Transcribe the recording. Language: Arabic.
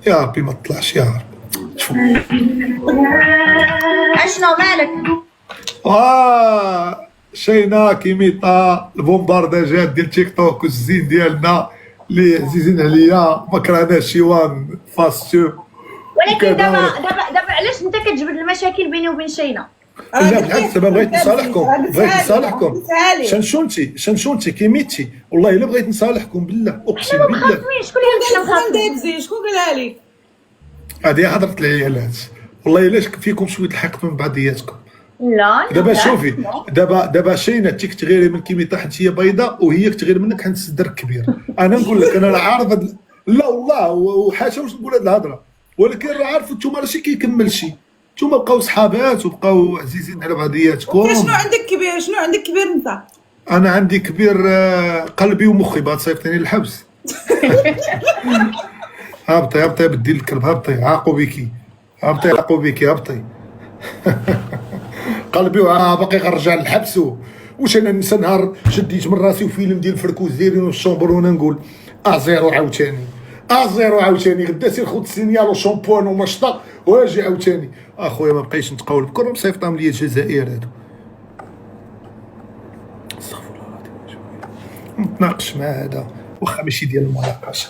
يا ربي ما تطلعش يا ربي. شوف اشنو مالك؟ شينا كيميطا البومبارداجات ديال تيك توك والزين ديالنا اللي عزيزين عليا ما كرهناش شي وان فاستو. ولكن دابا علاش انت كتجبد المشاكل بيني وبين شينا؟ لا بالعكس دابا بغيت نصالحكم، شنشونتي كيميتي، والله الا بغيت نصالحكم بالله اقسم حنا ما بالله. مخاصمين. شكون اللي قال لك مخاصمين؟ دابزي شكون قالها لك؟ هذه هضرت العيالات، والله الا فيكم شويه الحق من بعضياتكم. لا دابا شوفي دابا شينا تيك تغيري من كيميطا حيت هي بيضاء، وهي كتغير منك حيت صدرك كبير. انا نقول لك انا راه عارف لا والله وحاشا واش نقول هاد الهضره، ولكن راه عارف نتوما راه شي كيكمل شي، نتوما بقاو صحابات وبقاو عزيزين على بعضياتكم. شنو عندك كبير؟ شنو عندك كبير انت؟ انا عندي كبير قلبي ومخي، بغا تصيفطيني للحبس. هبطي بدي الكلب، هبطي عاقوا بيكي، هبطي عاقوا بيكي، هبطي. قلبي باقي غنرجع للحبس. واش انا ننسى نهار شديت من راسي وفيلم ديال فركوز دايرين في الشومبر وانا نقول زيرو عاوتاني، زيرو عاوتاني، غدا سير خذ السينيال وشامبوان ومشطه واجي عاوتاني. اخويا ما بقيتش نتقول بكره مصيفطهم ليا الجزائر هادو. استغفر الله العظيم. نتناقش مع هذا واخا ماشي ديال المناقشه.